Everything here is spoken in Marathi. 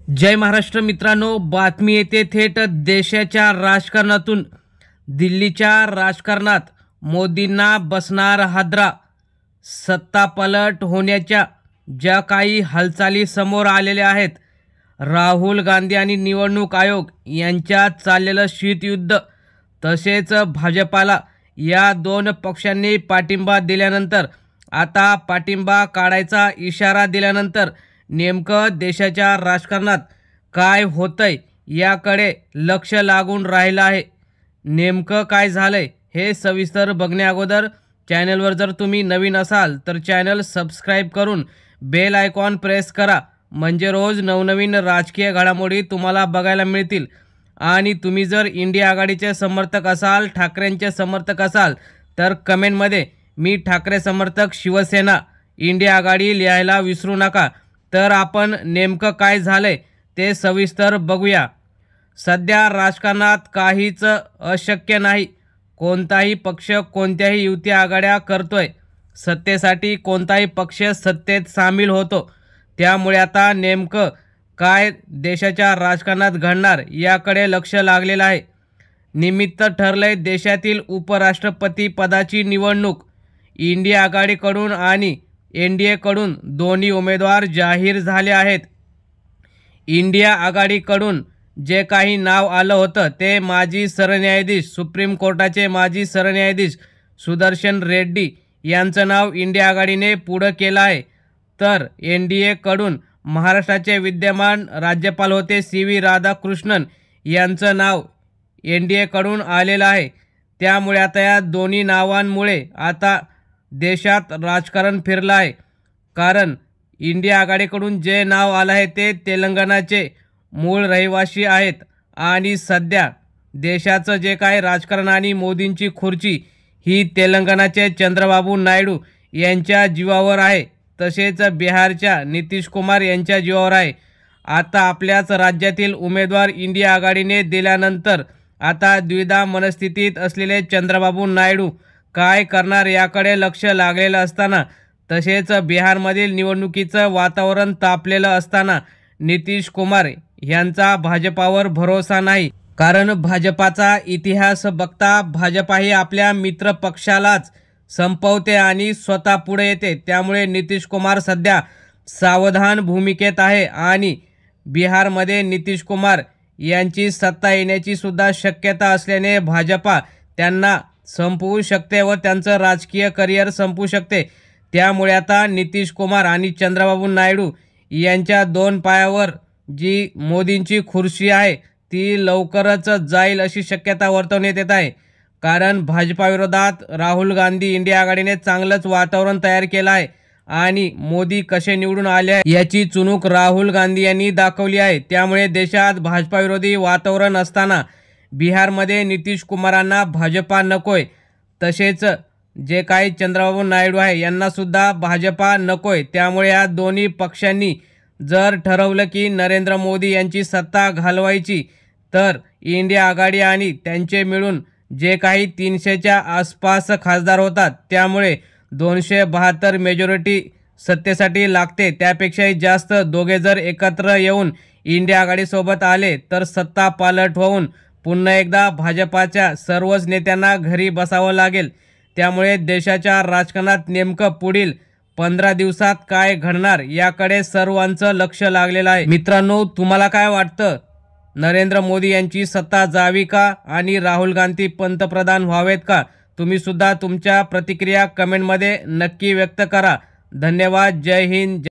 जय महाराष्ट्र मित्रांनो, बातमी येते थेट देशाच्या राजकारणातून। दिल्लीच्या राजकारणात मोदींना बसणार हादरा। सत्ता पलट होण्याच्या ज्या काही हालचाली समोर आलेल्या आहेत, राहुल गांधी आणि निवडणूक आयोग यांच्यात चाललेलं शीतयुद्ध, तसेच भाजपाला या दोन पक्षांनी पाठिंबा दिल्यानंतर, आता पाठिंबा काढायचा इशारा दिल्यानंतर नेमकं देशाच्या राजकारणात काय होतंय याकडे लक्ष लागून राहिलं आहे। नेमकं काय झालंय हे सविस्तर बघण्याअगोदर चॅनलवर जर तुम्ही नवीन असाल तर चॅनल सबस्क्राइब करून बेल आयकॉन प्रेस करा, म्हणजे रोज नवनवीन राजकीय घडामोडी तुम्हाला बघायला मिळतील। आणि तुम्ही जर इंडिया आघाडीचे समर्थक असाल, ठाकरेंचे समर्थक असाल, तर कमेंटमध्ये मी ठाकरे समर्थक, शिवसेना, इंडिया आघाडी लिहायला विसरू नका। तर आपण नेमकं काय झालंय ते सविस्तर बघूया। सध्या राजकारणात काहीच अशक्य नाही। कोणताही पक्ष कोणत्याही युती आघाड्या करतोय, सत्तेसाठी कोणताही पक्ष सत्तेत सामील होतो। त्यामुळे आता नेमकं काय देशाच्या राजकारणात घडणार याकडे लक्ष लागलेलं आहे। निमित्त ठरलंय देशातील उपराष्ट्रपती पदाची निवडणूक। इंडिया आघाडीकडून आणि एनडीए कडून दोन्ही उमेदवार जाहीर झाले आहेत। इंडिया आघाडीकडून जे काही नाव आलं होतं ते माजी सरन्यायाधीश, सुप्रीम कोर्टाचे माजी सरन्यायाधीश सुदर्शन रेड्डी यांचं नाव इंडिया आघाडीने पुढे केलं आहे। तर एनडीए कडून महाराष्ट्राचे विद्यमान राज्यपाल होते CV राधाकृष्णन यांचं नाव एनडीए कडून आलेलं आहे। त्यामुळे आता या दोन्ही नावांमुळे आता देशात राजकारण फिरलं आहे। कारण इंडिया आघाडीकडून जे नाव आलं आहे ते तेलंगणाचे मूळ रहिवासी आहेत आणि सध्या देशाचं जे काही राजकारण आणि मोदींची खुर्ची ही तेलंगणाचे चंद्रबाबू नायडू यांच्या जीवावर आहे, तसेच बिहारच्या नितीश कुमार यांच्या जीवावर आहे। आता आपल्याच राज्यातील उमेदवार इंडिया आघाडीने दिल्यानंतर आता द्विधा मनस्थितीत असलेले चंद्रबाबू नायडू काय करणार याकडे लक्ष लागलेलं असताना, तसेच बिहारमधील निवडणुकीचं वातावरण तापलेलं असताना नितीश कुमार यांचा भाजपावर भरोसा नाही। कारण भाजपाचा इतिहास बघता भाजपाही आपल्या मित्र पक्षालाच संपवते आणि स्वतः पुढे येते। त्यामुळे नितीश कुमार सध्या सावधान भूमिकेत आहे आणि बिहारमध्ये नितीश कुमार यांची सत्ता येण्याची सुद्धा शक्यता असल्याने भाजपा त्यांना संपवू शकते व त्यांचं राजकीय करिअर संपू शकते। त्यामुळे आता नितीश कुमार आणि चंद्रबाबू नायडू यांच्या दोन पायावर जी मोदींची खुर्ची आहे ती लवकरच जाईल अशी शक्यता वर्तवण्यात येत आहे। कारण भाजपाविरोधात राहुल गांधी इंडिया आघाडीने चांगलंच वातावरण तयार केलं आहे आणि मोदी कसे निवडून आले याची चुणूक राहुल गांधी यांनी दाखवली आहे। त्यामुळे देशात भाजपाविरोधी वातावरण असताना बिहारमध्ये नितीश कुमारांना भाजपा नकोय, तसेच जे काही चंद्रबाबू नायडू आहे यांना सुद्धा भाजपा नकोय। त्यामुळे या दोन्ही पक्षांनी जर ठरवलं की नरेंद्र मोदी यांची सत्ता घालवायची, तर इंडिया आघाडी आणि त्यांचे मिळून जे काही 300च्या आसपास खासदार होतात, त्यामुळे 272 मेजॉरिटी सत्तेसाठी लागते। त्यापेक्षाही जास्त दोघे जर एकत्र येऊन इंडिया आघाडीसोबत आले तर सत्ता पालट होऊन पुन्हा एकदा भाजपाच्या सर्वच नेत्यांना घरी बसावं लागेल। त्यामुळे देशाच्या राजकारणात नेमकं पुढील 15 दिवसात काय घडणार याकडे सर्वांचं लक्ष लागलेलं आहे। मित्रांनो, तुम्हाला काय वाटतं? नरेंद्र मोदी यांची सत्ता जावी का आणि राहुल गांधी पंतप्रधान व्हावेत का? तुम्ही सुद्धा तुमच्या प्रतिक्रिया कमेंटमध्ये नक्की व्यक्त करा। धन्यवाद। जय हिंद।